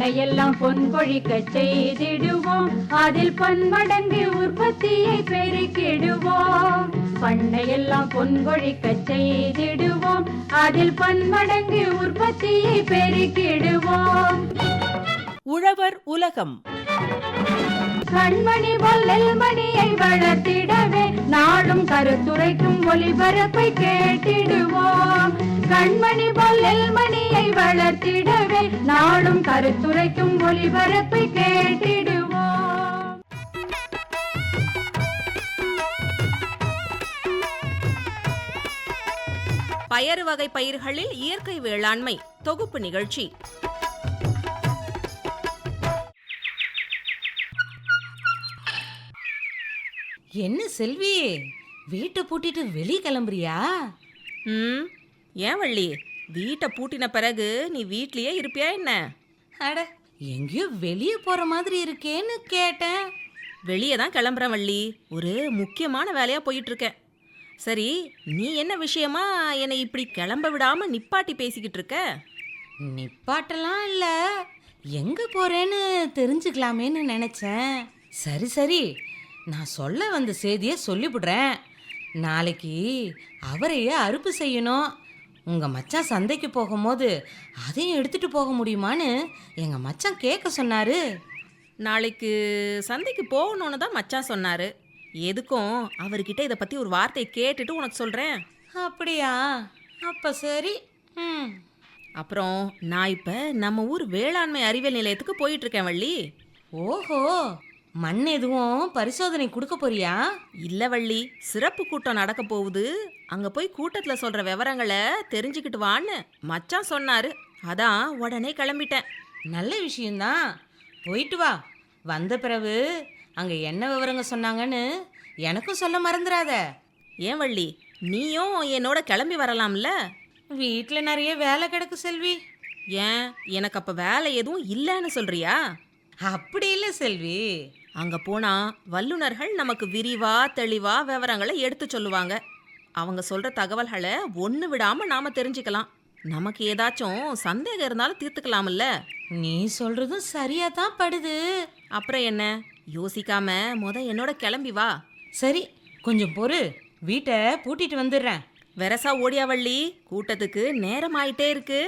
பண்ணையெல்லாம் பொன் கொழிக்க செய்திடுவோம், அதில் பன்மடங்கு உற்பத்தியை பெருக்கிடுவோம். பண்ணையெல்லாம் பொன் கொழிக்க செய்திடுவோம், அதில் பன்மடங்கு உற்பத்தியை பெருக்கிடுவோம். உழவர் உலகம். கண்மணி பொல்லல் மணியை வளர்த்திடவே நாடும் கருத்துரைக்கும் ஒளிபரப்பை கேட்டிடுவோம். கண்மணி பொல்லல் மணியை வளர்த்திடவே நாடும் கருத்துரைக்கும் ஒளிபரப்பை கேட்டிடுவோம். பயறு வகை பயிர்களில் இயற்கை வேளாண்மை தொகுப்பு நிகழ்ச்சி. என்ன செல்வி, வீட்டை பூட்டிட்டு வெளியே கிளம்புறியா? ஏன் வள்ளி, வீட்டை பூட்டின பிறகு நீ வீட்லயே இருப்பியா என்ன? அட, எங்கேயோ வெளியே போற மாதிரி இருக்கேன்னு கேட்டேன். வெளியே தான் கிளம்புறேன் வள்ளி, ஒரு முக்கியமான வேலையா போயிட்டு இருக்கேன். சரி, நீ என்ன விஷயமா என்னை இப்படி கிளம்ப விடாம நிப்பாட்டி பேசிக்கிட்டு இருக்க? நிப்பாட்டெல்லாம் இல்ல, எங்க போறேன்னு தெரிஞ்சுக்கலாமேன்னு நினைச்சேன். சரி சரி, நான் சொல்ல வந்த செய்தியை சொல்லிவிடுறேன். நாளைக்கு அவரையே அறுப்பு செய்யணும். உங்கள் மச்சான் சந்தைக்கு போகும்போது அதையும் எடுத்துகிட்டு போக முடியுமான்னு எங்கள் மச்சான் கேட்க சொன்னார். நாளைக்கு சந்தைக்கு போகணுன்னு தான் மச்சான் சொன்னார். எதுக்கும் அவர்கிட்ட இதை பற்றி ஒரு வார்த்தையை கேட்டுட்டு உனக்கு சொல்கிறேன். அப்படியா? அப்போ சரி. அப்புறம் நான் இப்போ நம்ம ஊர் வேளாண்மை அறிவியல் நிலையத்துக்கு போயிட்டுருக்கேன் வள்ளி. ஓஹோ, மண் எதுவும் பரிசோதனை கொடுக்க போறியா? இல்லை வள்ளி, சிறப்பு கூட்டம் நடக்க போகுது. அங்கே போய் கூட்டத்தில் சொல்கிற விவரங்களை தெரிஞ்சுக்கிட்டு வான்னு மச்சான் சொன்னார். அதான் உடனே கிளம்பிட்டேன். நல்ல விஷயந்தான், போயிட்டு வா. வந்த பிறகு அங்கே என்ன விவரங்க சொன்னாங்கன்னு எனக்கும் சொல்ல மறந்துடாத. ஏன் வள்ளி, நீயும் என்னோட கிளம்பி வரலாம்ல? வீட்டில் நிறைய வேலை கிடக்கு செல்வி. ஏன், எனக்கு அப்போ வேலை எதுவும் இல்லைன்னு சொல்கிறியா? அப்படி இல்லை செல்வி. அங்கே போனால் வல்லுநர்கள் நமக்கு விரிவாக தெளிவாக விவரங்களை எடுத்து சொல்லுவாங்க. அவங்க சொல்கிற தகவல்களை ஒன்று விடாமல் நாம் தெரிஞ்சுக்கலாம். நமக்கு ஏதாச்சும் சந்தேகம் இருந்தாலும் தீர்த்துக்கலாம்ல. நீ சொல்கிறதும் சரியாக தான் படுது. அப்புறம் என்ன, யோசிக்காம என்னோட கிளம்பி வா. சரி, கொஞ்சம் பொறு, வீட்டை பூட்டிட்டு வந்துடுறேன். வெரசா ஓடியா வள்ளி, கூட்டத்துக்கு நேரம் ஆயிட்டே இருக்கு.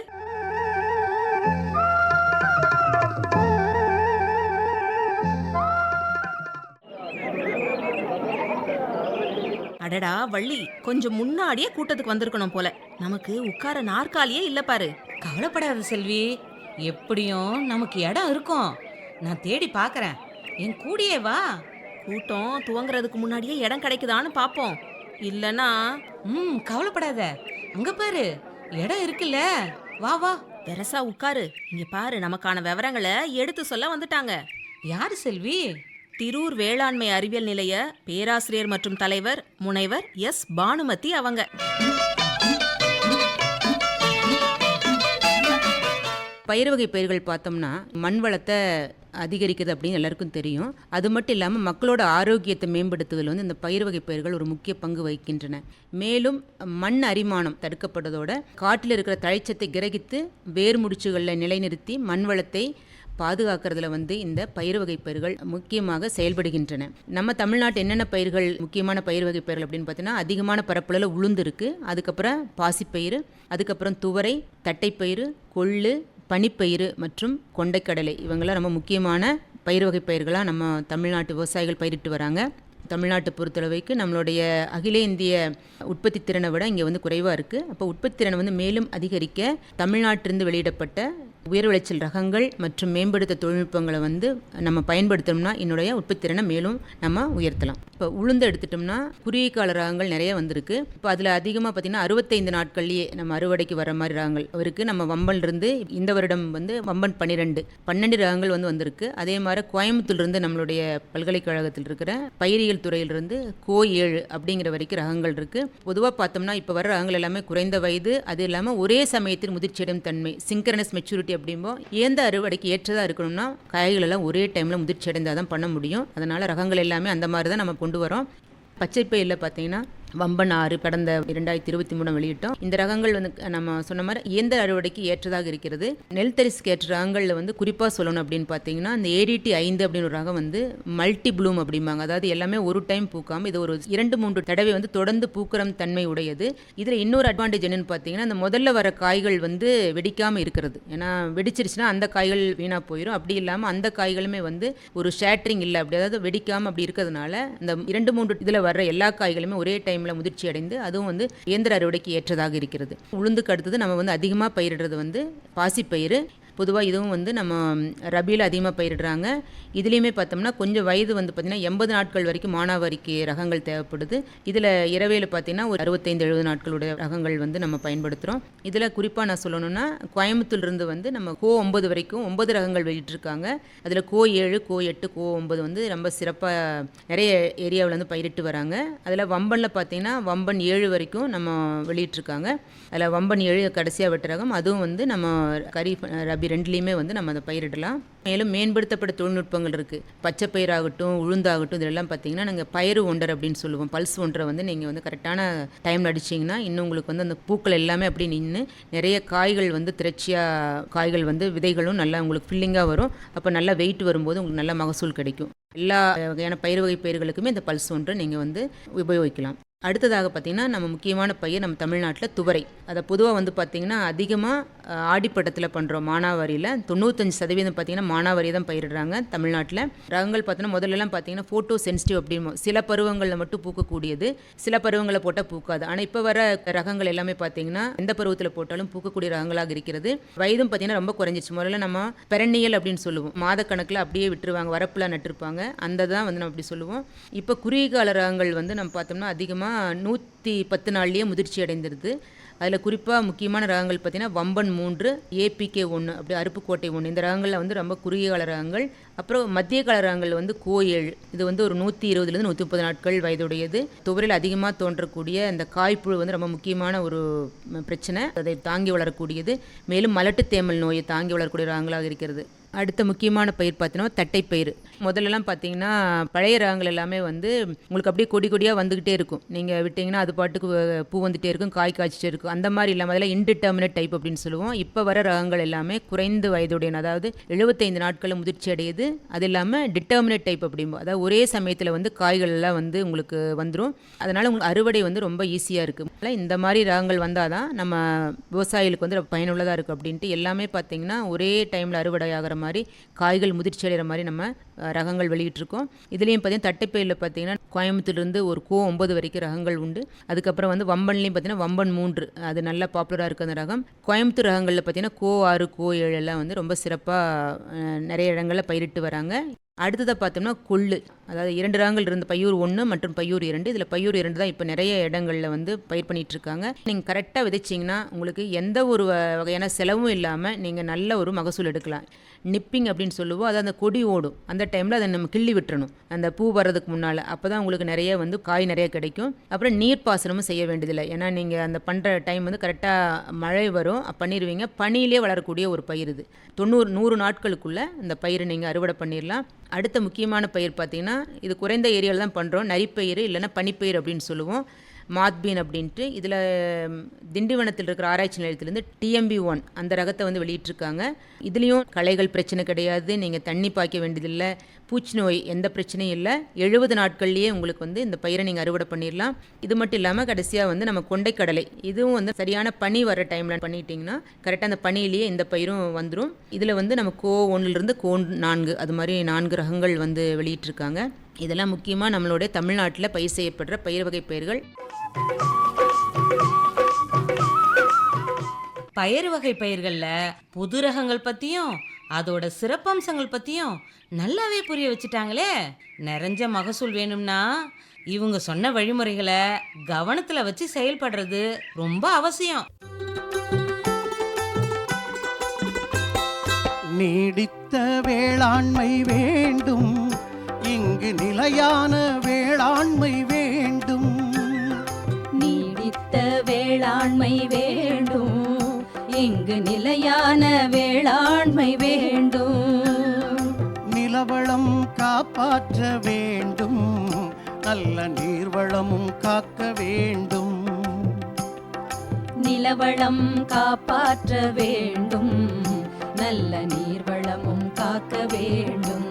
அடடா வள்ளி, கொஞ்சம் முன்னாடியே கூட்டத்துக்கு வந்திருக்கணும் போல. நமக்கு உட்கார நாற்காலியே இல்லை பாரு. கவலைப்படாத செல்வி, எப்படியும் நமக்கு இடம் இருக்கும். நான் தேடி பார்க்குறேன், என் கூடியே வா. கூட்டம் துவங்குறதுக்கு முன்னாடியே இடம் கிடைக்குதான்னு பார்ப்போம். இல்லைன்னா கவலைப்படாத, அங்கே பாரு இடம் இருக்குல்ல, வா வா. வெரசா உட்காரு. இங்க பாரு, நமக்கான விவரங்களை எடுத்து சொல்ல வந்துட்டாங்க. யாரு செல்வி? திரூர் வேளாண்மை அறிவியல் நிலைய பேராசிரியர் மற்றும் தலைவர் முனைவர் எஸ் பானுமதி அவங்க. பயிர் வகை பயிர்கள் பார்த்தோம்னா மண் வளத்தை அதிகரிக்குது அப்படின்னு எல்லாருக்கும் தெரியும். அது மட்டும் இல்லாமல் மக்களோட ஆரோக்கியத்தை மேம்படுத்துவதில் இந்த பயிர் வகை பயிர்கள் ஒரு முக்கிய பங்கு வகிக்கின்றன. மேலும் மண் அரிமானம் தடுக்கப்படுவதோட காட்டில் இருக்கிற தழைச்சத்தை கிரகித்து வேர் முடிச்சுகளில் நிலைநிறுத்தி மண் வளத்தை பாதுகாக்கிறதுல இந்த பயிர் வகை பயிர்கள் முக்கியமாக செயல்படுகின்றன. நம்ம தமிழ்நாட்டு என்னென்ன பயிர்கள் முக்கியமான பயிர் வகை பயிர்கள் அப்படின்னு பார்த்தீங்கன்னா, அதிகமான பரப்பளவில் உளுந்து இருக்குது, அதுக்கப்புறம் பாசிப்பயிறு, அதுக்கப்புறம் துவரை, தட்டைப்பயிறு, கொள்ளு, பனிப்பயிறு மற்றும் கொண்டைக்கடலை. இவங்கெல்லாம் ரொம்ப முக்கியமான பயிர் வகை பயிர்களாக நம்ம தமிழ்நாட்டு விவசாயிகள் பயிரிட்டு வராங்க. தமிழ்நாட்டை பொறுத்தளவுக்கு நம்மளுடைய அகில இந்திய உற்பத்தி திறனை விட இங்கே குறைவாக இருக்குது. அப்போ உற்பத்தி திறனை மேலும் அதிகரிக்க தமிழ்நாட்டிலிருந்து வெளியிடப்பட்ட உயர் விளைச்சல் ரகங்கள் மற்றும் மேம்படுத்த தொழில்நுட்பங்களை நம்ம பயன்படுத்தோம்னா என்னுடைய உற்பத்தி திறனை மேலும் நம்ம உயர்த்தலாம். இப்போ உளுந்து எடுத்துட்டோம்னா குறுகிய கால ரகங்கள் நிறைய வந்திருக்கு. இப்போ அதில் அதிகமாக பார்த்திங்கன்னா 65 நாட்கள்லேயே நம்ம அறுவடைக்கு வர மாதிரி ரகங்கள் அவருக்கு. நம்ம வம்பன்லேருந்து இந்த வருடம் வம்பன் 12 ரகங்கள் வந்திருக்கு. அதே மாதிரி கோயம்புத்தூர்லேருந்து நம்மளுடைய பல்கலைக்கழகத்தில் இருக்கிற பயிரியல் துறையிலிருந்து கோ 7 அப்படிங்கிற வரைக்கும் ரகங்கள் இருக்குது. பொதுவாக பார்த்தோம்னா இப்போ வர ரகங்கள் எல்லாமே குறைந்த வயது, அது இல்லாமல் ஒரே சமயத்தில் முதிர்ச்சியடையும் தன்மை, சிங்கரனஸ் மெச்சூரிட்டி அப்படிம்போம். எந்த அறுவடைக்கு ஏற்றதாக இருக்கணும்னா காய்கள் எல்லாம் ஒரே டைமில் முதிர்ச்சி அடைந்தால் தான் பண்ண முடியும். அதனால் ரகங்கள் எல்லாமே அந்த மாதிரி தான் நம்ம கொண்டு வரோம். பச்சை பயிரில் பார்த்தீங்கன்னா வம்பன் 6 கடந்த 2023 வெளியிட்டோம். இந்த ரகங்கள் வந்து நம்ம சொன்ன மாதிரி இயந்திர அறுவடைக்கு ஏற்றதாக இருக்கிறது. நெல் தரிசுக்கு ஏற்ற ரகங்களில் வந்து குறிப்பாக சொல்லணும் அப்படின்னு பார்த்தீங்கன்னா, இந்த ஏடிடி 5 அப்படின்னு ஒரு ரகம் வந்து மல்டி ப்ளூம் அப்படிம்பாங்க. அதாவது எல்லாமே ஒரு டைம் பூக்காமல் இது ஒரு 2-3 தடவை வந்து தொடர்ந்து பூக்கிற தன்மை உடையது. இதில் இன்னொரு அட்வான்டேஜ் என்னன்னு பார்த்தீங்கன்னா, அந்த முதல்ல வர காய்கள் வந்து வெடிக்காமல் இருக்கிறது. ஏன்னா வெடிச்சிருச்சுன்னா அந்த காய்கள் வீணாக போயிடும். அப்படி இல்லாமல் அந்த காய்களுமே வந்து ஒரு ஷேட்ரிங் இல்லை, அப்படி அதாவது வெடிக்காமல் அப்படி இருக்கிறதுனால இந்த 2-3 இதில் வர்ற எல்லா காய்களுமே ஒரே டைமில் முதிர்ச்சி அடைந்து அதுவும் வந்து இயந்திர அறுவடைக்கு ஏற்றதாக இருக்கிறது. உளுந்துக்கு அடுத்தது நம்ம வந்து அதிகமாக பயிரிடுறது வந்து பாசிப்பயிறு. பொதுவாக இதுவும் வந்து நம்ம ரபியில் அதிகமாக பயிரிடுறாங்க. இதுலேயுமே பார்த்தோம்னா கொஞ்சம் வயது வந்து பார்த்திங்கன்னா 80 நாட்கள் வரைக்கும் மானாவாரிக்கு ரகங்கள் தேவைப்படுது. இதில் இரவையில் பார்த்திங்கன்னா ஒரு 65-70 நாட்களுடைய ரகங்கள் வந்து நம்ம பயன்படுத்துகிறோம். இதில் குறிப்பாக நான் சொல்லணும்னா கோயம்புத்தூர்லேருந்து வந்து நம்ம கோ 9 வரைக்கும் 9 ரகங்கள் வெளியிட்டிருக்காங்க. அதில் கோ 7, கோ 8, கோ 9 வந்து ரொம்ப சிறப்பாக நிறைய ஏரியாவில் வந்து பயிரிட்டு வராங்க. அதில் வம்பனில் பார்த்திங்கன்னா வம்பன் 7 வரைக்கும் நம்ம வெளியிட்டிருக்காங்க. அதில் வம்பன் 7 கடைசியாக வெட்ட ரகம், அதுவும் வந்து நம்ம கரீஃப் ரபி ரெண்டுலேயுமே வந்து நம்ம அதை பயிரிடலாம். மேலும் மேம்படுத்தப்பட்ட தொழில்நுட்பங்கள் இருக்குது. பச்சை பயிராகட்டும் உளுந்தாகட்டும் இதெல்லாம் பார்த்தீங்கன்னா நாங்கள் பயிறு ஒன்றரை அப்படின்னு சொல்லுவோம். பல்ஸ் ஒன்றரை வந்து நீங்கள் வந்து கரெக்டான டைமில் அடிச்சிங்கன்னா இன்னும் உங்களுக்கு வந்து அந்த பூக்கள் எல்லாமே அப்படி நின்று நிறைய காய்கள் வந்து திரட்சியாக காய்கள் வந்து விதைகளும் நல்லா உங்களுக்கு ஃபில்லிங்காக வரும். அப்போ நல்லா வெயிட் வரும்போது உங்களுக்கு நல்ல மகசூல் கிடைக்கும். எல்லா வகையான பயிர் வகை பயிர்களுக்குமே இந்த பல்ஸ் ஒன்றை நீங்கள் வந்து உபயோகிக்கலாம். அடுத்ததாக பார்த்திங்கன்னா நம்ம முக்கியமான பயிர் நம்ம தமிழ்நாட்டில் துவரை. அதை பொதுவாக வந்து பார்த்திங்கன்னா அதிகமாக ஆடிப்பட்டத்தில் பண்ணுறோம். மானாவாரியில் 95% பார்த்திங்கன்னா மானாவாரி தான் பயிரிடுறாங்க தமிழ்நாட்டில். ரகங்கள் பார்த்தோன்னா முதல்லலாம் பார்த்திங்கன்னா ஃபோட்டோ சென்சிட்டிவ் அப்படின்னு சில பருவங்களில் மட்டும் பூக்கக்கூடியது, சில பருவங்களில் போட்டால் பூக்காது. ஆனால் இப்போ வர ரகங்கள் எல்லாமே பார்த்திங்கன்னா எந்த பருவத்தில் போட்டாலும் பூக்கக்கூடிய ரகங்களாக இருக்கிறது. வயதும் பார்த்திங்கன்னா ரொம்ப குறைஞ்சிச்சு. முதல்ல நம்ம பெரண்ணியல் அப்படின்னு சொல்லுவோம். மாதக்கணக்கில் அப்படியே விட்டுருவாங்க, வரப்பில் நட்டுருப்பாங்க, அந்த தான் வந்து நம்ம அப்படி சொல்லுவோம். இப்போ குறுகிய கால ரகங்கள் வந்து நம்ம பார்த்தோம்னா அதிகமாக 110 நாள்லேயே முதிர்ச்சி அடைந்திருது. அதில் குறிப்பாக முக்கியமான ரகங்கள் பார்த்திங்கன்னா வம்பன் 3, ஏபிகே 1, அப்படி அருப்புக்கோட்டை 1. இந்த ரகங்களில் வந்து ரொம்ப குறுகிய கால ரகங்கள். அப்புறம் மத்திய கால ரகங்கள் வந்து கோ 7, இது வந்து ஒரு 120 130 நாட்கள் வயதுடையது. துவரையில் அதிகமாக தோன்றக்கூடிய இந்த காய்ப்புழு வந்து ரொம்ப முக்கியமான ஒரு பிரச்சனை, அதை தாங்கி வளரக்கூடியது. மேலும் மலட்டு தேமல் நோயை தாங்கி வளரக்கூடிய ரகங்களாக இருக்கிறது. அடுத்த முக்கியமான பயிர் பார்த்தீங்கன்னா தட்டைப்பயிர். முதல்லலாம் பார்த்தீங்கன்னா பழைய ரகங்கள் எல்லாமே வந்து உங்களுக்கு அப்படியே கொடி கொடியாக வந்துக்கிட்டே இருக்கும். நீங்கள் விட்டிங்கன்னா அது பாட்டுக்கு பூ வந்துகிட்டே இருக்கும், காய் காய்ச்சிட்டே இருக்கும். அந்த மாதிரி இல்லாமல் அதெல்லாம் இன்டிட்டர்மினேட் டைப் அப்படின்னு சொல்லுவோம். இப்போ வர ரகங்கள் எல்லாமே குறைந்த வயதுடைய, அதாவது 75 நாட்களில் முதிர்ச்சி அடையுது. அது இல்லாமல் டிட்டர்மினேட் டைப் அப்படிம்போம், அதாவது ஒரே சமயத்தில் வந்து காய்கள் எல்லாம் வந்து உங்களுக்கு வந்துடும். அதனால் உங்களுக்கு அறுவடை வந்து ரொம்ப ஈஸியாக இருக்குது. இந்த மாதிரி ரகங்கள் வந்தால் தான் நம்ம விவசாயிகளுக்கு வந்து பயனுள்ளதாக இருக்குது அப்படின்ட்டு எல்லாமே பார்த்தீங்கன்னா ஒரே டைமில் அறுவடை ஆகிற மாதிரி காய்கள் முதிர்ச்சி அடைகிற மாதிரி நம்ம ரகங்கள் வெளியிட்டிருக்கோம். இதுலேயும் பார்த்தீங்கன்னா தட்டைப்பயிரில் பார்த்தீங்கன்னா கோயம்புத்தூர்லேருந்து ஒரு கோ 9 வரைக்கும் ரகங்கள் உண்டு. அதுக்கப்புறம் வந்து வம்பன்லேயும் பார்த்தீங்கன்னா வம்பன் 3, அது நல்லா பாப்புலராக இருக்குது அந்த ரகம். கோயம்புத்தூர் ரகங்களில் பார்த்தீங்கன்னா கோ 6, கோ 7 எல்லாம் வந்து ரொம்ப சிறப்பாக நிறைய இடங்களில் பயிரிட்டு வராங்க. அடுத்ததாக பார்த்தோம்னா கொள்ளு, அதாவது 2 ரகங்கள் இருந்து பையூர் 1 மற்றும் பையூர் 2. இதில் பையூர் 2 தான் இப்போ நிறைய இடங்களில் வந்து பயிர் பண்ணிகிட்ருக்காங்க. நீங்கள் கரெக்டாக விதைச்சிங்கன்னா உங்களுக்கு எந்த ஒரு வகையான செலவும் இல்லாமல் நீங்கள் நல்ல ஒரு மகசூல் எடுக்கலாம். நிப்பிங் அப்படின்னு சொல்லுவோம், அதாவது அந்த கொடி ஓடும் அந்த டைமில் அதை நம்ம கிள்ளி விட்டுறணும் அந்த பூ வர்றதுக்கு முன்னால். அப்போ தான் உங்களுக்கு நிறைய வந்து காய் நிறைய கிடைக்கும். அப்புறம் நீர்ப்பாசனமும் செய்ய வேண்டியதில்லை. ஏன்னா நீங்கள் அந்த பண்ணுற டைம் வந்து கரெக்டாக மழை வரும், பண்ணிடுவீங்க. பனியிலே வளரக்கூடிய ஒரு பயிர் இது. 90-100 நாட்களுக்குள்ளே இந்த பயிரை நீங்கள் அறுவடை பண்ணிடலாம். அடுத்த முக்கியமான பயிர் பார்த்திங்கன்னா இது குறைந்த ஏரியாவில் தான் பண்ணுறோம், நரிப்பயிர் இல்லைன்னா பனிப்பயிர் அப்படின்னு சொல்லுவோம், மாத்பீன் அப்படின்ட்டு. இதில் திண்டிவனத்தில் இருக்கிற ஆராய்ச்சி நிலையத்திலேருந்து TMB1 அந்த ரகத்தை வந்து வெளியிட்டிருக்காங்க. இதுலேயும் களைகள் பிரச்சனை கிடையாது, நீங்கள் தண்ணி பாய்க்க வேண்டியதில்லை, பூச்சி நோய் எந்த பிரச்சனையும் இல்லை. 70 நாட்கள்லேயே உங்களுக்கு வந்து இந்த பயிரை நீங்கள் அறுவடை பண்ணிடலாம். இது மட்டும் இல்லாமல் கடைசியாக வந்து நம்ம கொண்டைக்கடலை, இதுவும் வந்து சரியான பனி வர டைமில் பண்ணிட்டீங்கன்னா கரெக்டாக அந்த பனியிலேயே இந்த பயிரும் வந்துடும். இதில் வந்து நம்ம கோ 1லேருந்து கோ 4 அது மாதிரி 4 ரகங்கள் வந்து வெளியிட்டிருக்காங்க. இதெல்லாம் முக்கியமாக நம்மளுடைய தமிழ்நாட்டில் பயிர் செய்யப்படுற பயிர் வகை பயிர்கள். பயிர் வகை பயிர்களில் புது ரகங்கள் பற்றியும் அதோட சிறப்பம்சங்கள் பற்றியும் நல்லாவே புரிய வச்சுட்டாங்களே. நிறைஞ்ச மகசூல் வேணும்னா இவங்க சொன்ன வழிமுறைகளை கவனத்தில் வச்சு செயல்படுறது ரொம்ப அவசியம். நீடித்த வேளாண்மை வேண்டும், இங்கு நிலையான வேளாண்மை வேண்டும். நீடித்த வேளாண்மை வேண்டும், இங்கு நிலையான வேளாண்மை வேண்டும். நிலவளம் காப்பாற்ற வேண்டும், நல்ல நீர்வளமும் காக்க வேண்டும். நிலவளம் காப்பாற்ற வேண்டும், நல்ல நீர்வளமும் காக்க வேண்டும்.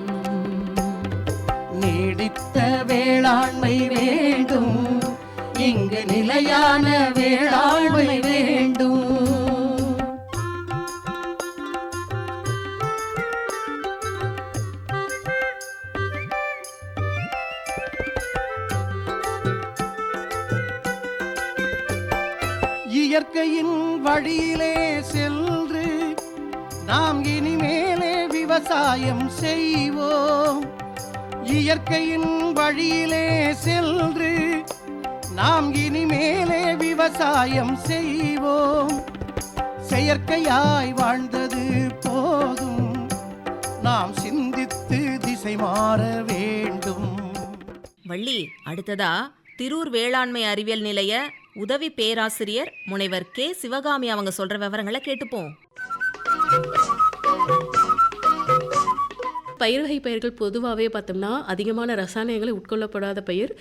நீடித்த வேளாண்மை வேண்டும், இங்கு நிலையான வேளாண்மை வேண்டும். இயற்கையின் வழியிலே சென்று நாம் இனிமேலே விவசாயம் செய்வோம். இயற்கையின் வழியிலே சென்று நாம் இனிமேலே விவசாயம் செய்வோம். செயற்கையாய் வாழ்ந்தது போதும், நாம் சிந்தித்து திசை மாற வேண்டும். வள்ளி, அடுத்ததா திரூர் வேளாண்மை அறிவியல் நிலைய உதவி பேராசிரியர் முனைவர் கே சிவகாமி அவங்க சொல்ற விவரங்களை கேட்டுப்போம். பயிர் வகை பயிர்கள் பொதுவாகவே பார்த்தோம்னா அதிகமான ரசாயனங்களை உட்கொள்ளப்படாத பயிர்.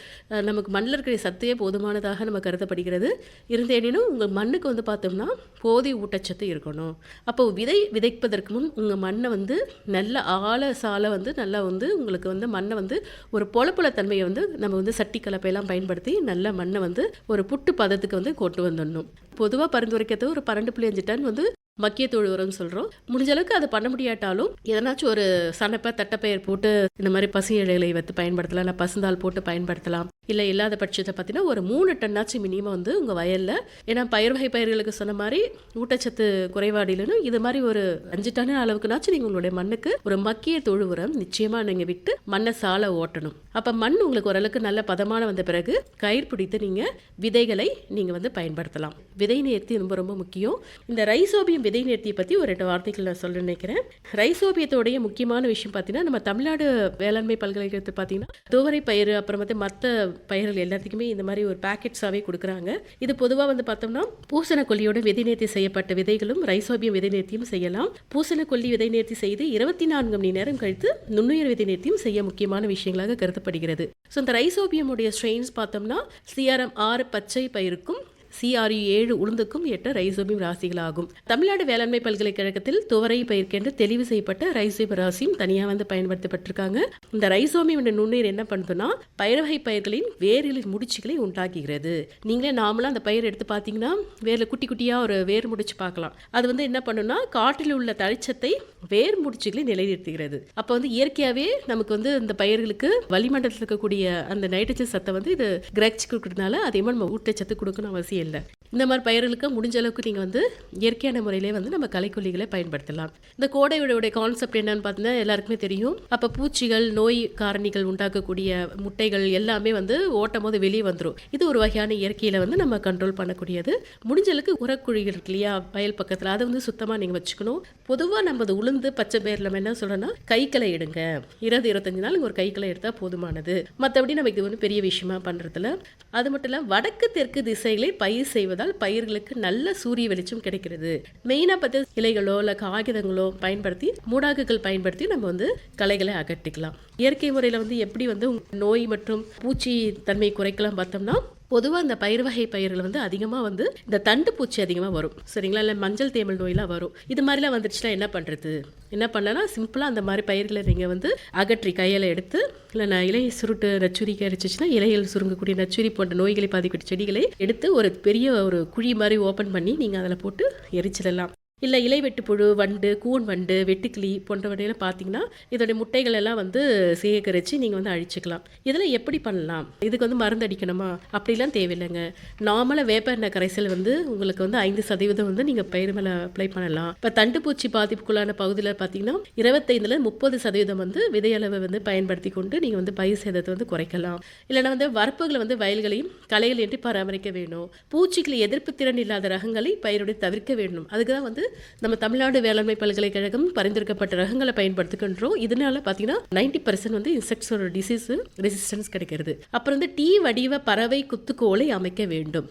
நமக்கு மண்ணில் இருக்கிற சத்தையே போதுமானதாக நம்ம கருதப்படுகிறது. இருந்தேனும் உங்கள் மண்ணுக்கு வந்து பார்த்தோம்னா போதிய ஊட்டச்சத்து இருக்கணும். அப்போ விதைப்பதற்கு முன் உங்கள் மண்ணை வந்து நல்ல சாலை வந்து நல்லா வந்து உங்களுக்கு வந்து மண்ணை வந்து ஒரு பொலப்புல தன்மையை வந்து நம்ம வந்து சட்டி கலப்பையெல்லாம் பயன்படுத்தி நல்ல மண்ணை வந்து ஒரு புட்டு பதத்துக்கு வந்து கொண்டு வந்துடணும். பொதுவாக பரிந்துரைக்கிறது ஒரு 12.5 டன் வந்து மக்கிய தொழு உரம்னு சொல்கிறோம். முடிஞ்ச அளவுக்கு அதை பண்ண முடியாட்டாலும் எதனாச்சும் ஒரு சனப்பை தட்டைப்பயிர் போட்டு இந்த மாதிரி பசு இலைகளை வைத்து பயன்படுத்தலாம், இல்லை பசுந்தாள் போட்டு பயன்படுத்தலாம். இல்லை இல்லாத பட்சத்தை பார்த்தீங்கன்னா ஒரு 3 டன்னாச்சும் மினிமம் வந்து உங்கள் வயலில், ஏன்னா பயிர் வகை பயிர்களுக்கு சொன்ன மாதிரி ஊட்டச்சத்து குறைபாடு இல்லைன்னு இது மாதிரி ஒரு 5 டன் அளவுக்குனாச்சும் நீங்கள் உங்களுடைய மண்ணுக்கு ஒரு மக்கிய தொழு உரம் நிச்சயமாக நீங்கள் விட்டு மண்ணை சாலை ஓட்டணும். அப்போ மண் உங்களுக்கு ஓரளவுக்கு நல்ல பதமான வந்த பிறகு கயிர் பிடித்து நீங்கள் விதைகளை நீங்கள் வந்து பயன்படுத்தலாம். விதை நேர்த்தி ரொம்ப ரொம்ப முக்கியம். இந்த ரைசோபியம் விதை நேர்த்தியை பற்றி ஒரு 2 வார்த்தைகள் நான் சொல்ல நினைக்கிறேன். ரைசோபியத்தோடைய முக்கியமான விஷயம் பார்த்தீங்கன்னா நம்ம தமிழ்நாடு வேளாண்மை பல்கலைக்கழகத்தில் பார்த்தீங்கன்னா துவரை பயிர் அப்புறம் வந்து மற்ற பயிர்கள் எல்லாத்துக்குமே இந்த மாதிரி ஒரு பேக்கெட்ஸாகவே கொடுக்குறாங்க. இது பொதுவாக வந்து பார்த்தோம்னா பூசணக்கொல்லியோட விதை நேர்த்தி செய்யப்பட்ட விதைகளும் ரைசோபியம் விதை நேர்த்தியும் செய்யலாம். பூசணக்கொல்லி விதை நேர்த்தி செய்து 24 மணி நேரம் கழித்து நுண்ணுயிர் விதை நேர்த்தியும் செய்ய முக்கியமான விஷயங்களாக கருதப்படுகிறது. ஸோ இந்த ரைசோபியமுடைய ஸ்ட்ரெயின்ஸ் பார்த்தோம்னா CRM 6 பச்சை பயிருக்கும் CRU 7 உளுந்துக்கும் 8 ரைசோபியம் ராசிகளாகும். தமிழ்நாடு வேளாண்மை பல்கலைக்கழகத்தில் துவரை பயிர்க்கென்று தெளிவு செய்யப்பட்ட ரைசோபியம் ராசியும் தனியாக வந்து பயன்படுத்தப்பட்டிருக்காங்க. இந்த ரைசோபியம் என்ற நுண்ணுயிர் என்ன பண்ணுதுன்னா பயிர் வகை பயிர்களின் வேர்களின் முடிச்சுகளை உண்டாக்குகிறது. நீங்களே நாமளாக அந்த பயிர் எடுத்து பார்த்தீங்கன்னா வேரில் குட்டி குட்டியாக ஒரு வேர் முடிச்சு பார்க்கலாம். அது வந்து என்ன பண்ணுன்னா காற்றில் உள்ள தழைச்சத்தை வேர் முடிச்சுகளை நிலைநிறுத்துகிறது. அப்போ வந்து இயற்கையாகவே நமக்கு வந்து இந்த பயிர்களுக்கு வளிமண்டலத்தில் இருக்கக்கூடிய அந்த நைட்ரஜன் சத்தை வந்து இது கிரகிச்சு கொடுக்கறதுனால அதே மாதிரி நம்ம ஊட்டச்சத்து கொடுக்கணும் அவசியம் இல்லை. இந்த மாதிரி பயிர்களுக்கு முடிஞ்ச அளவுக்கு நீங்கள் வந்து இயற்கையான முறையிலே வந்து நம்ம களைக்கொல்லிகளை பயன்படுத்தலாம். இந்த கோடையுடைய கான்செப்ட் என்னன்னு பார்த்தீங்கன்னா எல்லாருக்குமே தெரியும். அப்போ பூச்சிகள் நோய் காரணிகள் உண்டாக்கக்கூடிய முட்டைகள் எல்லாமே வந்து ஓட்டும் போது வெளியே வந்துடும். இது ஒரு வகையான இயற்கையில் வந்து நம்ம கண்ட்ரோல் பண்ணக்கூடியது. முடிஞ்ச அளவுக்கு உரக்குழிகள் இருக்கு இல்லையா வயல் பக்கத்தில், அதை வந்து சுத்தமாக நீங்கள் வச்சுக்கணும். பொதுவாக நம்ம உளுந்து பச்சை பயிரில் நம்ம என்ன சொல்கிறோன்னா கைக்களை எடுங்க. 25 நாள் ஒரு கைக்களை எடுத்தால் போதுமானது. மற்றபடி நம்ம இது வந்து பெரிய விஷயமா பண்ணுறதில்ல. அது மட்டும் இல்லை வடக்கு தெற்கு திசைகளை பயிர் செய்வதால் பயிர்களுக்கு நல்ல சூரிய வெளிச்சம் கிடைக்கிறது. மெயினாக பார்த்து இலைகளோ இல்லை காகிதங்களோ பயன்படுத்தி மூடாக்குகள் பயன்படுத்தி நம்ம வந்து களைகளை அகற்றிக்கலாம். இயற்கை முறையில் வந்து எப்படி வந்து நோய் மற்றும் பூச்சி தன்மை குறைக்கலாம் பார்த்தோம்னா பொதுவாக இந்த பயிர் வகை பயிர்கள் வந்து அதிகமாக வந்து இந்த தண்டு பூச்சி அதிகமாக வரும் சரிங்களா, இல்லை மஞ்சள் தேமல் நோயெலாம் வரும். இது மாதிரிலாம் வந்துடுச்சுன்னா என்ன பண்ணுறது? என்ன பண்ணனா சிம்பிளாக அந்த மாதிரி பயிர்களை நீங்கள் வந்து அகற்றி கையில் எடுத்து இல்லை இலை சுருட்டு நச்சுரி கிடைச்சிச்சுன்னா இலையில் சுருங்கக்கூடிய நச்சுரி போன்ற நோய்களை பாதிக்கக்கூடிய செடிகளை எடுத்து ஒரு பெரிய ஒரு குழி மாதிரி ஓப்பன் பண்ணி நீங்கள் அதில் போட்டு எரிச்சிடலாம். இல்லை இலை வெட்டுப்புழு வண்டு கூன் வண்டு வெட்டுக்கிளி போன்றவற்றையெல்லாம் பார்த்தீங்கன்னா இதோடைய முட்டைகள் எல்லாம் வந்து சேகரித்து நீங்கள் வந்து அழிச்சிக்கலாம். இதில் எப்படி பண்ணலாம்? இதுக்கு வந்து மருந்து அடிக்கணுமா? அப்படிலாம் தேவையில்லைங்க. நார்மலாக வேப்ப எண்ணெய் கரைசல் வந்து உங்களுக்கு வந்து 5% வந்து நீங்கள் பயிர் மேலே அப்ளை பண்ணலாம். இப்போ தண்டுப்பூச்சி பாதிப்புக்குள்ளான பகுதியில் பார்த்தீங்கன்னா 25-30% வந்து விதையளவை வந்து பயன்படுத்தி கொண்டு நீங்கள் வந்து பயிர் சேதத்தை வந்து குறைக்கலாம். இல்லைனா வந்து வரப்புகளை வந்து வயல்களையும் களைகள் என்று பராமரிக்க வேணும். பூச்சிகளை எதிர்ப்பு திறன் இல்லாத ரகங்களை பயிரோடு தவிர்க்க வேண்டும். அதுக்கு தான் வந்து நம்ம தமிழ்நாடு வேளாண்மை பல்கலைக்கழகம் பரிந்துரைக்கப்பட்ட ரகங்களை பயன்படுத்துகின்றோம். இதனால பார்த்தீங்கன்னா 90% வந்து இன்செக்ட்ஸோட டிசீஸ் ரெசிஸ்டன்ஸ் கிடைக்கிறது. அப்புறம் வந்து டீ வடிவ பறவை குத்துக்கோலை அமைக்க வேண்டும்.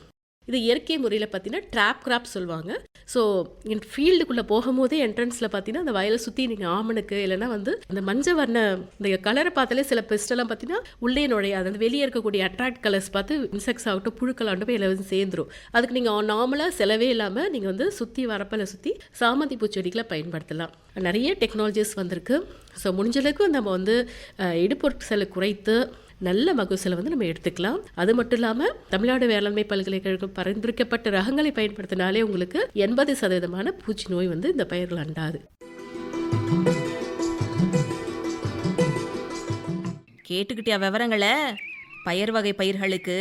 இது இயற்கை முறையில் பார்த்தீங்கன்னா ட்ராப் கிராப் சொல்லுவாங்க. ஸோ ஃபீல்டுக்குள்ளே போகும்போதே என்ட்ரன்ஸில் பார்த்தீங்கன்னா அந்த வயலை சுற்றி நீங்கள் ஆமணுக்கு இல்லைன்னா வந்து அந்த மஞ்சள் வர்ண இந்த கலரை பார்த்தாலே சில பெஸ்டெல்லாம் பார்த்தீங்கன்னா உள்ளே நுழையாது. அந்த வெளியே இருக்கக்கூடிய அட்ராக்ட் கலர்ஸ் பார்த்து இன்செக்ட்ஸ் ஆகட்டும் புழுக்களாகட்டும் போய் எல்லாம் சேர்ந்துரும். அதுக்கு நீங்கள் நார்மலாக செலவே இல்லாமல் நீங்கள் வந்து சுற்றி வரப்பில் சுற்றி சாமந்தி பூச்செடிகளை பயன்படுத்தலாம். நிறைய டெக்னாலஜிஸ் வந்திருக்கு. ஸோ முடிஞ்சளவுக்கு நம்ம வந்து இடுபொருட்களை குறைத்து நல்ல மகசூலை வந்து நம்ம எடுத்துக்கலாம். அது மட்டும் இல்லாமல் தமிழ்நாடு வேளாண்மை பல்கலைக்கழகம் பரிந்துரைக்கப்பட்ட ரகங்களை பயன்படுத்தினாலே உங்களுக்கு 80% பூச்சி நோய் வந்து இந்த பயிர்கள் அண்டாது. கேட்டுக்கிட்டியா விவரங்களை? பயிர் வகை பயிர்களுக்கு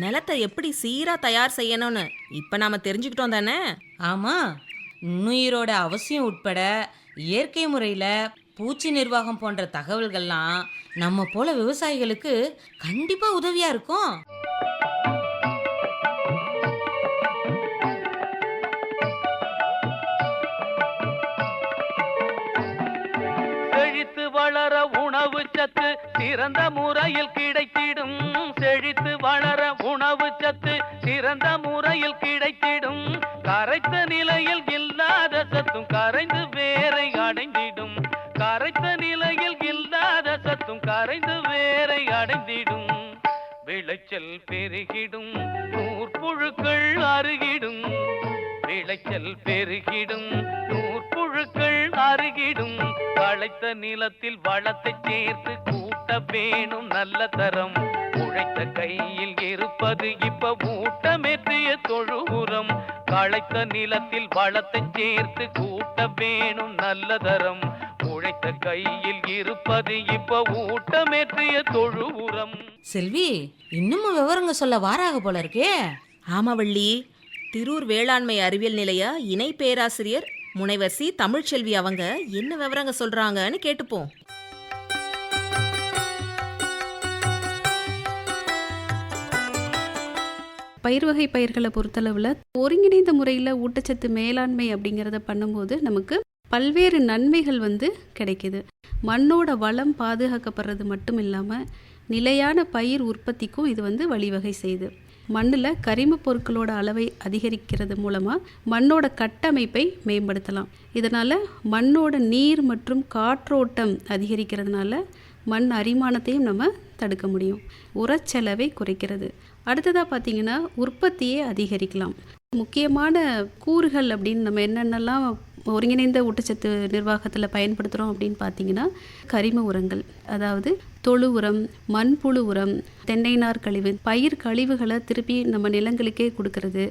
நிலத்தை எப்படி சீரா தயார் செய்யணும்னு இப்ப நாம தெரிஞ்சுக்கிட்டோம் தானே? ஆமாம், நுண்ணுயிரோட அவசியம் உட்பட இயற்கை முறையில் பூச்சி நிர்வாகம் போன்ற தகவல்கள்லாம் நம்ம போல விவசாயிகளுக்கு கண்டிப்பாக உதவியாக இருக்கும். செழித்து வளர உணவு சத்து சிறந்த முறையில் கிடைத்திடும். செழித்து வளர உணவு சத்து சிறந்த முறையில் கிடைத்திடும். கரைத்த நிலையில் இல்லாத சத்தும் கரைந்து வேரை அடைந்திடும். கரைத்த நிலையில் இல்லாத சத்தும் கரைந்து வேரை அடைந்திடும். விளைச்சல் பெருகிடும், நூற்புழுக்கள் அருகிடும். விளைச்சல் பெருகிடும், நூற்புழுக்கள் அருகிடும். களைத்த நிலத்தில் வளத்தை சேர்த்து கூட்ட வேணும் நல்ல தரம். உழைத்த கையில் இருப்பது இப்ப ஊட்டமேற்றிய தொழு உரம். களைத்த நிலத்தில் வளத்தை சேர்த்து கூட்ட வேணும் நல்ல தரம். உழைத்த கையில் இருப்பது இப்ப ஊட்டமேற்றிய தொழு உரம். செல்வி, இன்னமும் விவரங்க சொல்ல வாராக போல இருக்கே. ஆமாவள்ளி, திரூர் வேளாண்மை அறிவியல் நிலைய இணை பேராசிரியர் முனைவர் சி தமிழ்ச்செல்வி அவங்க என்ன விவரங்க சொல்றாங்கன்னு கேட்டுப்போம். பயிர் வகை பயிர்களை பொறுத்தளவில் ஒருங்கிணைந்த முறையில் ஊட்டச்சத்து மேலாண்மை அப்படிங்கிறத பண்ணும்போது நமக்கு பல்வேறு நன்மைகள் வந்து கிடைக்குது. மண்ணோட வளம் பாதுகாக்கப்படுறது மட்டும் இல்லாமல் நிலையான பயிர் உற்பத்திக்கும் இது வந்து வழிவகை செய்யுது. மண்ணில் கரிம பொருட்களோட அளவை அதிகரிக்கிறது மூலமாக மண்ணோட கட்டமைப்பை மேம்படுத்தலாம். இதனால் மண்ணோட நீர் மற்றும் காற்றோட்டம் அதிகரிக்கிறதுனால மண் அரிமானத்தையும் நம்ம தடுக்க முடியும். உரச்செலவை குறைக்கிறது. அடுத்ததாக பார்த்திங்கன்னா உற்பத்தியை அதிகரிக்கலாம். முக்கியமான கூறுகள் அப்படின்னு நம்ம என்னென்னலாம் ஒருங்கிணைந்த ஊட்டச்சத்து நிர்வாகத்தில் பயன்படுத்துகிறோம் அப்படின்னு பார்த்தீங்கன்னா கரிம உரங்கள், அதாவது தொழு உரம், மண்புழு உரம், தென்னை நார் கழிவு, பயிர் கழிவுகளை திருப்பி நம்ம நிலங்களுக்கே கொடுக்கறது.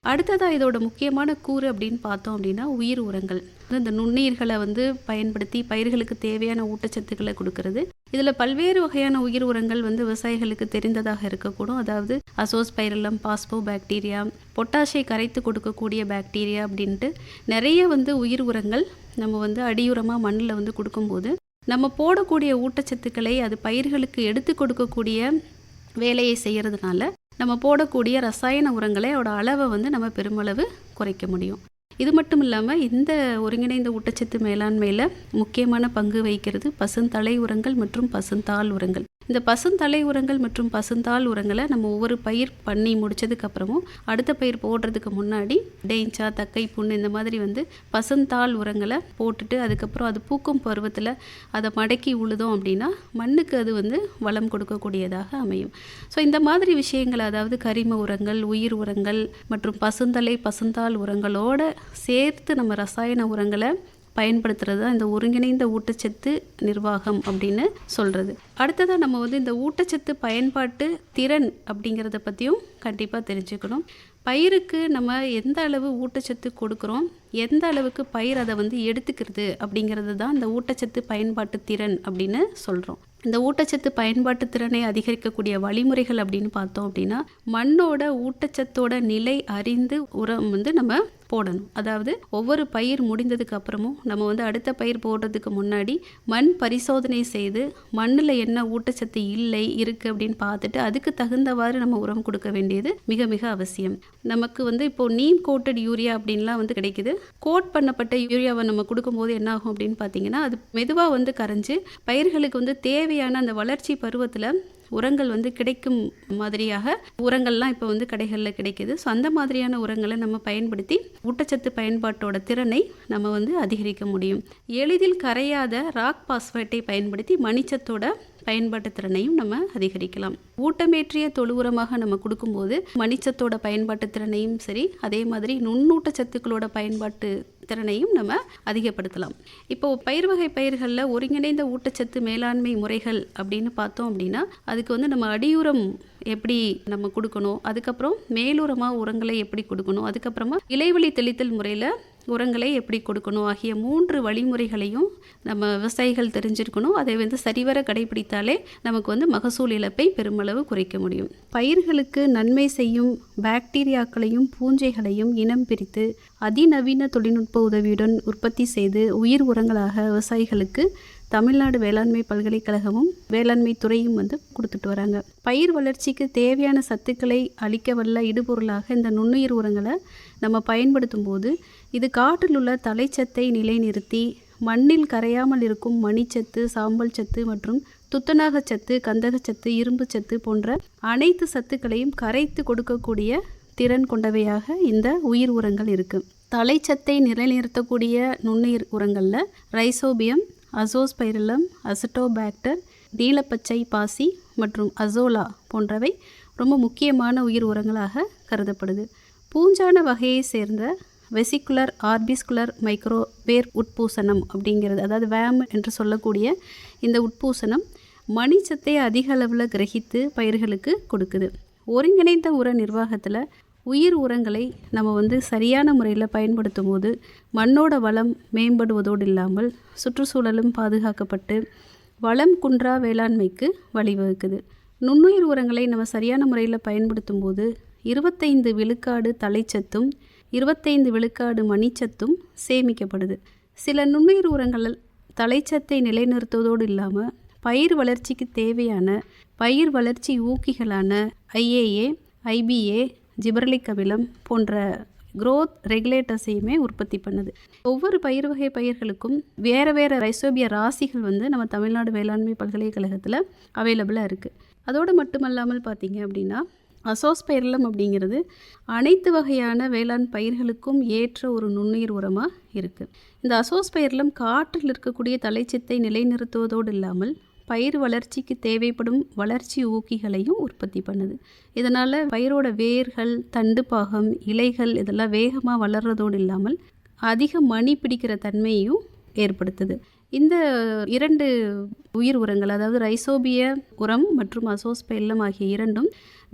அடுத்ததாக இதோட முக்கியமான கூறு அப்படின்னு பார்த்தோம் அப்படின்னா உயிர் உரங்கள். இந்த நுண்ணுயிர்களை வந்து பயன்படுத்தி பயிர்களுக்கு தேவையான ஊட்டச்சத்துக்களை கொடுக்கறது. இதில் பல்வேறு வகையான உயிர் உரங்கள் வந்து விவசாயிகளுக்கு தெரிந்ததாக இருக்கக்கூடும். அதாவது அசோஸ்பைரலம், பாஸ்போ பாக்டீரியா, பொட்டாஷை கரைத்து கொடுக்கக்கூடிய பாக்டீரியா அப்படின்ட்டு நிறைய வந்து உயிர் உரங்கள் நம்ம வந்து அடியுரமாக மண்ணில் வந்து கொடுக்கும்போது நம்ம போடக்கூடிய ஊட்டச்சத்துக்களை அது பயிர்களுக்கு எடுத்து கொடுக்கக்கூடிய வேலையை செய்கிறதுனால நம்ம போடக்கூடிய ரசாயன உரங்களை அதோட அளவை வந்து நம்ம பெருமளவு குறைக்க முடியும். இது மட்டும் இல்லாமல் இந்த ஒருங்கிணைந்த ஊட்டச்சத்து மேலாண்மையில் முக்கியமான பங்கு வகிக்கிறது பசுந்தலை உரங்கள் மற்றும் பசுந்தாள் உரங்கள். இந்த பசுந்தலை உரங்கள் மற்றும் பசுந்தாள் உரங்களை நம்ம ஒவ்வொரு பயிர் பண்ணி முடித்ததுக்கப்புறமும் அடுத்த பயிர் போடுறதுக்கு முன்னாடி டெய்ஞ்சா, தக்கை புண்ணு இந்த மாதிரி வந்து பசுந்தாள் உரங்களை போட்டுட்டு அதுக்கப்புறம் அது பூக்கும் பருவத்தில் அதை மடக்கி உழுதோம் அப்படின்னா மண்ணுக்கு அது வந்து வளம் கொடுக்கக்கூடியதாக அமையும். ஸோ இந்த மாதிரி விஷயங்கள், அதாவது கரிம உரங்கள், உயிர் உரங்கள் மற்றும் பசுந்தலை, பசுந்தாள் உரங்களோட சேர்த்து நம்ம ரசாயன உரங்களை பயன்படுத்துறது தான் இந்த ஒருங்கிணைந்த ஊட்டச்சத்து நிர்வாகம் அப்படின்னு சொல்கிறது. அடுத்ததாக நம்ம வந்து இந்த ஊட்டச்சத்து பயன்பாட்டு திறன் அப்படிங்கிறத பற்றியும் கண்டிப்பாக தெரிஞ்சுக்கணும். பயிருக்கு நம்ம எந்த அளவு ஊட்டச்சத்து கொடுக்குறோம், எந்த அளவுக்கு பயிர் அதை வந்து எடுத்துக்கிறது அப்படிங்கிறது தான் இந்த ஊட்டச்சத்து பயன்பாட்டு திறன் அப்படின்னு சொல்கிறோம். இந்த ஊட்டச்சத்து பயன்பாட்டு திறனை அதிகரிக்கக்கூடிய வழிமுறைகள் அப்படின்னு பார்த்தோம் அப்படின்னா மண்ணோட ஊட்டச்சத்தோட நிலை அறிந்து உரம் வந்து நம்ம போடணும். அதாவது ஒவ்வொரு பயிர் முடிந்ததுக்கு அப்புறமும் நம்ம வந்து அடுத்த பயிர் போடுறதுக்கு முன்னாடி மண் பரிசோதனை செய்து மண்ணில் என்ன ஊட்டச்சத்து இருக்குது அப்படின்னு பார்த்துட்டு அதுக்கு தகுந்தவாறு நம்ம உரம் கொடுக்க வேண்டியது மிக மிக அவசியம். நமக்கு வந்து இப்போது நீம் கோட்டட் யூரியா அப்படின்லாம் வந்து கிடைக்குது. கோட் பண்ணப்பட்ட யூரியாவை நம்ம கொடுக்கும்போது என்ன ஆகும் அப்படின்னு பார்த்தீங்கன்னா அது மெதுவாக வந்து கரைஞ்சு பயிர்களுக்கு வந்து தேவையான அந்த வளர்ச்சி பருவத்தில் உரங்கள் வந்து கிடைக்கும் மாதிரியாக உரங்கள்லாம் இப்போ வந்து கடைகளில் கிடைக்குது. ஸோ அந்த மாதிரியான உரங்களை நம்ம பயன்படுத்தி ஊட்டச்சத்து பயன்பாட்டோட திறனை நம்ம வந்து அதிகரிக்க முடியும். எளிதில் கரையாத ராக் பாஸ்பேட்டை பயன்படுத்தி மணிச்சத்தோட பயன்பாட்டு திறனையும் நம்ம அதிகரிக்கலாம். ஊட்டமேற்றிய தொழு உரமாக நம்ம கொடுக்கும்போது மணிச்சத்தோட பயன்பாட்டு திறனையும் சரி, அதே மாதிரி நுண்ணூட்டச்சத்துக்களோட பயன்பாட்டு திறனையும் நம்ம அதிகப்படுத்தலாம். இப்போது பயிர் வகை பயிர்களில் ஒருங்கிணைந்த ஊட்டச்சத்து மேலாண்மை முறைகள் அப்படின்னு பார்த்தோம் அப்படின்னா, அதுக்கு வந்து நம்ம அடியுரம் எப்படி நம்ம கொடுக்கணும், அதுக்கப்புறம் மேலுரமாக உரங்களை எப்படி கொடுக்கணும், அதுக்கப்புறமா இலைவழி தெளித்தல் முறையில் உரங்களை எப்படி கொடுக்கணும் ஆகிய 3 வழிமுறைகளையும் நம்ம விவசாயிகள் தெரிஞ்சிருக்கணும். அதை வந்து சரிவர கடைபிடித்தாலே நமக்கு வந்து மகசூல் இழப்பை பெருமளவு குறைக்க முடியும். பயிர்களுக்கு நன்மை செய்யும் பாக்டீரியாக்களையும் பூஞ்சைகளையும் இனம் பிரித்து அதிநவீன தொழில்நுட்ப உதவியுடன் உற்பத்தி செய்து உயிர் உரங்களாக விவசாயிகளுக்கு தமிழ்நாடு வேளாண்மை பல்கலைக்கழகமும் வேளாண்மை துறையும் வந்து கொடுத்துட்டு வராங்க. பயிர் வளர்ச்சிக்கு தேவையான சத்துக்களை அளிக்க வல்ல இடுபொருளாக இந்த நுண்ணுயிர் உரங்களை நம்ம பயன்படுத்தும் போது இது காற்றில் உள்ள தலைச்சத்தை நிலைநிறுத்தி மண்ணில் கரையாமல் இருக்கும் மணிச்சத்து, சாம்பல் சத்து மற்றும் துத்தநாகச்சத்து, கந்தகச்சத்து, இரும்பு சத்து போன்ற அனைத்து சத்துக்களையும் கரைத்து கொடுக்கக்கூடிய திறன் கொண்டவையாக இந்த உயிர் உரங்கள் இருக்குது. தலைச்சத்தை நிலைநிறுத்தக்கூடிய நுண்ணுயிர் உரங்களில் ரைசோபியம், அசோஸ்பைரிலம், அசிட்டோபாக்டர், நீலப்பச்சை பாசி மற்றும் அசோலா போன்றவை ரொம்ப முக்கியமான உயிர் உரங்களாக கருதப்படுது. பூஞ்சான வகையை சேர்ந்த வெசிகுலர் ஆர்பிஸ்குலர் மைக்ரோ வேர் உட்பூசணம் அப்படிங்கிறது, அதாவது வேம் என்று சொல்லக்கூடிய இந்த உட்பூசணம் மணிச்சத்தை அதிக அளவில் கிரகித்து பயிர்களுக்கு கொடுக்குது. ஒருங்கிணைந்த உர நிர்வாகத்தில் உயிர் உரங்களை நம்ம வந்து சரியான முறையில் பயன்படுத்தும் போது மண்ணோட வளம் மேம்படுவதோடு இல்லாமல் சுற்றுச்சூழலும் பாதுகாக்கப்பட்டு வளம் குன்றா வேளாண்மைக்கு வழிவகுக்குது. நுண்ணுயிர் உரங்களை நம்ம சரியான முறையில் பயன்படுத்தும் போது 25 விழுக்காடு தலைச்சத்தும் 25 விழுக்காடு மணிச்சத்தும் சேமிக்கப்படுது. சில நுண்ணுயிர் உரங்கள் தலைச்சத்தை நிலைநிறுத்துவதோடு இல்லாமல் பயிர் வளர்ச்சிக்கு தேவையான பயிர் வளர்ச்சி ஊக்கிகளான IAA, IBA, ஜிபரலிக் அமிலம் போன்ற growth ரெகுலேட்டர்ஸையுமே உற்பத்தி பண்ணுது. ஒவ்வொரு பயிர் வகை பயிர்களுக்கும் வேறு வேறு ரைசோபியா ராசிகள் வந்து நம்ம தமிழ்நாடு வேளாண்மை பல்கலைக்கழகத்தில் அவைலபிளாக இருக்குது. அதோடு மட்டுமல்லாமல் பார்த்திங்க அப்படின்னா அசோஸ்பைரிலம் அப்படிங்கிறது அனைத்து வகையான வேளாண் பயிர்களுக்கும் ஏற்ற ஒரு நுண்ணுயிர் உரமாக இருக்குது. இந்த அசோஸ்பைரிலம் காற்றில் இருக்கக்கூடிய தலைச்சத்தை நிலைநிறுத்துவதோடு இல்லாமல் பயிர் வளர்ச்சிக்கு தேவைப்படும் வளர்ச்சி ஊக்கிகளையும் உற்பத்தி பண்ணுது. இதனால் பயிரோட வேர்கள், தண்டு பாகம், இலைகள் இதெல்லாம் வேகமாக வளர்கிறதோடு இல்லாமல் அதிக மணி பிடிக்கிற தன்மையையும் ஏற்படுத்துது. இந்த 2 உயிர் உரங்கள், அதாவது ரைசோபிய உரம் மற்றும் அசோஸ்பைரிலம் ஆகிய இரண்டும்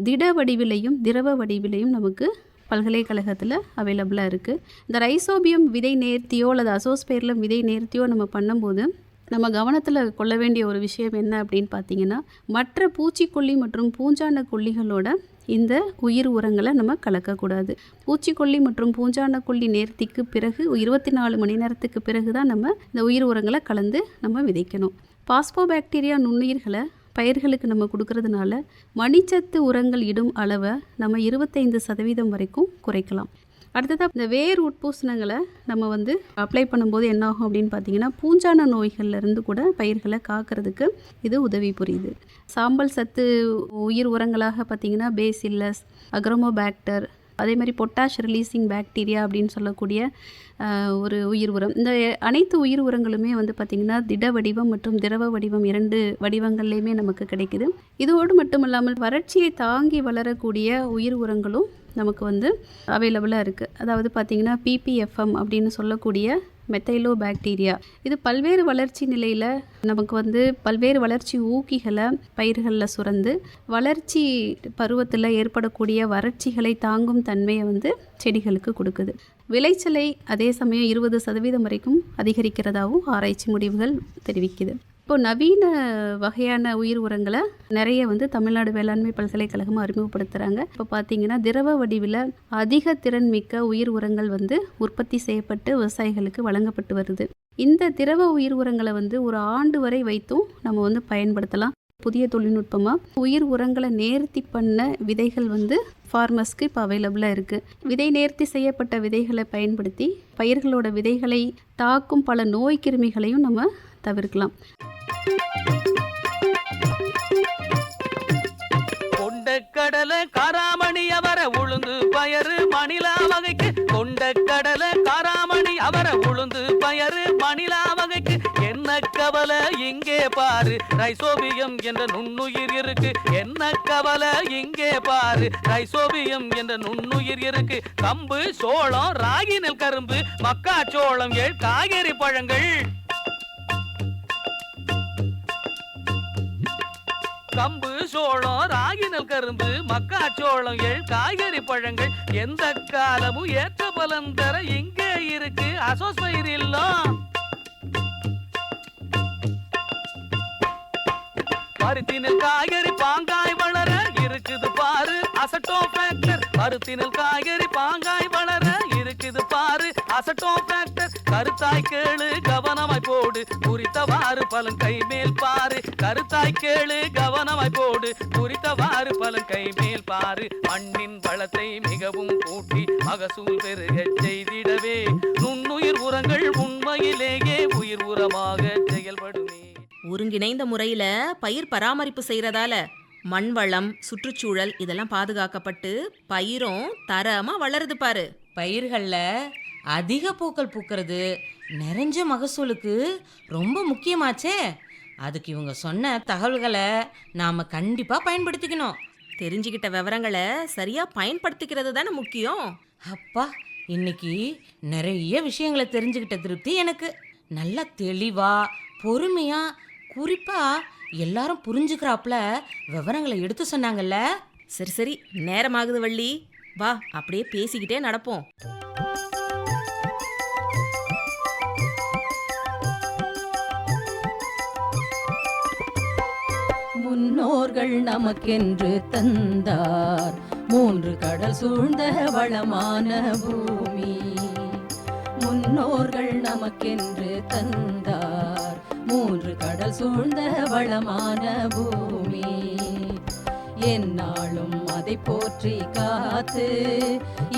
திட வடிவிலையும் திரவ வடிவிலையும் நமக்கு பல்கலைக்கழகத்தில் அவைலபிளாக இருக்குது. இந்த ரைசோபியம் விதை நேர்த்தியோ அல்லது அசோஸ்பைரிலம் விதை நேர்த்தியோ நம்ம பண்ணும்போது நம்ம கவனத்தில் கொள்ள வேண்டிய ஒரு விஷயம் என்ன அப்படின்னு பார்த்தீங்கன்னா, மற்ற பூச்சிக்கொல்லி மற்றும் பூஞ்சான கொல்லிகளோட இந்த உயிர் உரங்களை நம்ம கலக்கக்கூடாது. பூச்சிக்கொல்லி மற்றும் பூஞ்சான கொல்லி நேர்த்திக்கு பிறகு 24 மணி நேரத்துக்கு பிறகு தான் நம்ம இந்த உயிர் உரங்களை கலந்து நம்ம விதைக்கணும். பாஸ்போபாக்டீரியா நுண்ணுயிர்களை பயிர்களுக்கு நம்ம கொடுக்கறதுனால மணிச்சத்து உரங்கள் இடும் அளவை நம்ம 25% வரைக்கும் குறைக்கலாம். அடுத்ததாக இந்த வேர் உட்பூசணங்களை நம்ம வந்து அப்ளை பண்ணும்போது என்ன ஆகும் அப்படின்னு பார்த்தீங்கன்னா, பூஞ்சான நோய்கள்லேருந்து கூட பயிர்களை காக்கிறதுக்கு இது உதவி புரியுது. சாம்பல் சத்து உயிர் உரங்களாக பார்த்திங்கன்னா பேசில்லஸ், அக்ரோமோபாக்டர், அதே மாதிரி பொட்டாஷ் ரிலீசிங் பாக்டீரியா அப்படின்னு சொல்லக்கூடிய ஒரு உயிர் உரம். இந்த அனைத்து உயிர் உரங்களுமே வந்து பார்த்திங்கன்னா திட வடிவம் மற்றும் திரவ வடிவம் 2 வடிவங்கள்லையுமே நமக்கு கிடைக்குது. இதோடு மட்டுமல்லாமல் வறட்சியை தாங்கி வளரக்கூடிய உயிர் உரங்களும் நமக்கு வந்து அவைலபிளாக இருக்குது. அதாவது பார்த்திங்கன்னா PPFM அப்படின்னு சொல்லக்கூடிய மெத்தைலோ பாக்டீரியா, இது பல்வேறு வளர்ச்சி நிலையில் நமக்கு வந்து பல்வேறு வளர்ச்சி ஊக்கிகளை பயிர்களில் சுரந்து வளர்ச்சி பருவத்தில் ஏற்படக்கூடிய வறட்சிகளை தாங்கும் தன்மையை வந்து செடிகளுக்கு கொடுக்குது. விளைச்சலை அதே சமயம் 20% வரைக்கும் அதிகரிக்கிறதாகவும் ஆராய்ச்சி முடிவுகள் தெரிவிக்குது. இப்போது நவீன வகையான உயிர் உரங்களை நிறைய வந்து தமிழ்நாடு வேளாண்மை பல்கலைக்கழகம் அறிமுகப்படுத்துகிறாங்க. இப்போ பார்த்திங்கன்னா திரவ வடிவில் அதிக திறன் மிக்க உயிர் உரங்கள் வந்து உற்பத்தி செய்யப்பட்டு விவசாயிகளுக்கு வழங்கப்பட்டு வருது. இந்த திரவ உயிர் உரங்களை வந்து ஒரு ஆண்டு வரை வைத்தும் நம்ம வந்து பயன்படுத்தலாம். புதிய தொழில்நுட்பமாக உயிர் உரங்களை நேர்த்தி பண்ண விதைகள் வந்து ஃபார்மர்ஸ்க்கு இப்போ அவைலபிளாக இருக்குது. விதை நேர்த்தி செய்யப்பட்ட விதைகளை பயன்படுத்தி பயிர்களோட விதைகளை தாக்கும் பல நோய் கிருமிகளையும் நம்ம தவிர்க்கலாம். உளுந்து பயறு மணிலா வகைக்கு கொண்ட கடலை காராமணி அவரை உளுந்து பயறு மணிலா வகைக்கு என்ன கவலை இங்கே பாரு ரைசோபியம் என்ற நுண்ணுயிர் இருக்கு என்ன கவலை இங்கே பாரு ரைசோபியம் என்ற நுண்ணுயிர் இருக்கு கம்பு சோளம் ராகி நெல் கரும்பு மக்காச்சோளம் காய்கறி பழங்கள் கம்பு சோளம் ராகி நெல் கரும்பு மக்காச்சோளம் காய்கறி பழங்கள் எந்த காலமும் ஏற்ற பலன் தர இங்கே இருக்கு அசோஸ்பைரில்லம் பருத்தினில் காய்கறி பாங்காய் வளர இருக்குது பாரு அசட்டோபேக்டர் பருத்தினில் காய்கறி பாங்காய் வளர இருக்குது பாரு அசட்டோபேக்டர் கருத்தாய் கேளு கவனமாய் போடு குறித்தவாறு பலன் கைமேல் பாரு கருத்தாய் கேளு கவனமாய் போடு குறித்தவாறு பலன் கைமேல் பாரு மண்ணின் வளத்தை மிகவும் கூட்டி மகசூல் பெருக செய்திடவே நுண்ணுயிர் உரங்கள் உண்மையிலேயே உயிர் உரமாக செயல்படுமே. ஒருங்கிணைந்த முறையில பயிர் பராமரிப்பு செய்யறதால மண் வளம் சுற்றுச்சூழல் இதெல்லாம் பாதுகாக்கப்பட்டு பயிரும் தரமா வளருது பாரு. பயிர்களில் அதிக பூக்கள் பூக்கிறது நிறைஞ்ச மகசூலுக்கு ரொம்ப முக்கியமாச்சே. அதுக்கு இவங்க சொன்ன தகவல்களை நாம் கண்டிப்பாக பயன்படுத்திக்கணும். தெரிஞ்சுக்கிட்ட விவரங்களை சரியா பயன்படுத்திக்கிறது தானே முக்கியம். அப்பா, இன்னைக்கு நிறைய விஷயங்களை தெரிஞ்சுக்கிட்ட திருப்தி எனக்கு. நல்லா தெளிவா பொறுமையா குறிப்பா எல்லாரும் புரிஞ்சுக்கிறாப்புல விவரங்களை எடுத்து சொன்னாங்கல்ல. சரி சரி, நேரமாகுது வள்ளி, வா அப்படியே பேசிக்கிட்டே நடப்போம். முன்னோர்கள் நமக்கென்று தந்தார் 3 கடல் சூழ்ந்த வளமான பூமி. முன்னோர்கள் நமக்கென்று தந்தார் 3 கடல் சூழ்ந்த வளமான பூமி. எந்நாளும் அதை போற்றி காத்து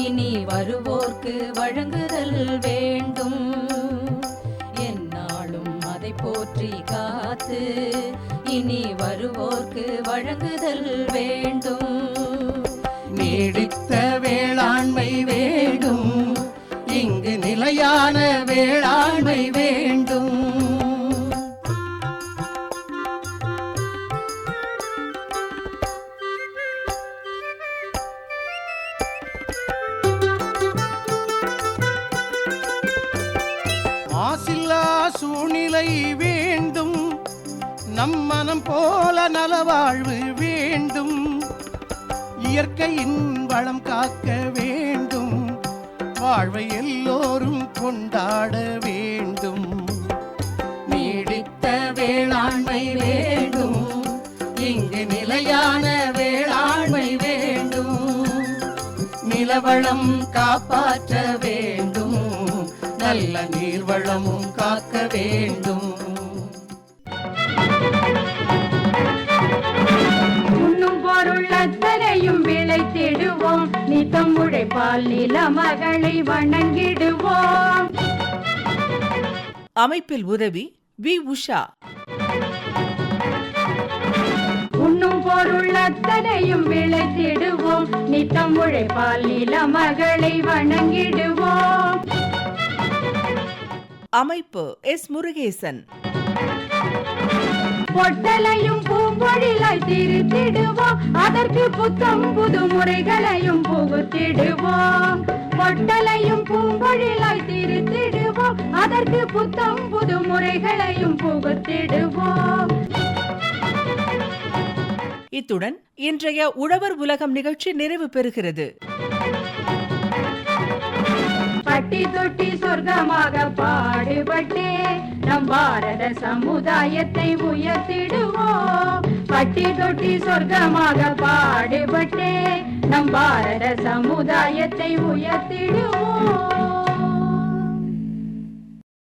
இனி வருவோர்க்கு வழங்குதல் வேண்டும். எந்நாளும் அதை போற்றி காத்து இனி வருவோர்க்கு வழங்குதல் வேண்டும். நீடித்த வேளாண்மை வேண்டும், இங்கு நிலையான வேளாண்மை வேண்டும். மாசில்லா சூழ்நிலை வேண்டும், நம் மனம் போல நலவாழ்வு வேண்டும். இயற்கையின் வளம் காக்க வேண்டும், வாழ்வை எல்லோரும் கொண்டாட வேண்டும். நீடித்த வேளாண்மை வேண்டும், இங்கு நிலையான வேளாண்மை வேண்டும். நிலவளம் காப்பாற்ற வேண்டும், நல்ல நீர்வளமும் காக்க வேண்டும். உண்ணும் பொருள் அத்தனையும் விளைத்திடுவோம், நித்தம் உழைப்பால் நில மகளை வணங்கிடுவோம். அமைப்பில் உதவி வி. உஷா. உண்ணும் பொருள் அத்தனையும் விளைத்திடுவோம், நித்தம் உழைப்பால் நில மகளை வணங்கிடுவோம். அமைப்பு எஸ். முருகேசன். பொட்டலையும் பூம்பொழிலாய் திருத்திடுவோம், அதற்கு புத்தம் புது முறைகளையும் புகுத்திடுவோம். பொட்டலையும் பூம்பொழிலாய் திருத்திடுவோம், அதற்கு புத்தம் புது முறைகளையும் புகுத்திடுவோம். இத்துடன் இன்றைய உழவர் உலகம் நிகழ்ச்சி நிறைவு பெறுகிறது. பட்டி தொட்டி சொர்க்கமாக பாடுபட்டே நம் பாரத சமுதாயத்தை உயர்த்திடுவோம். பட்டி தொட்டி சொர்க்கமாக பாடுபட்டே நம் பாரத சமுதாயத்தை உயர்த்திடுவோம்.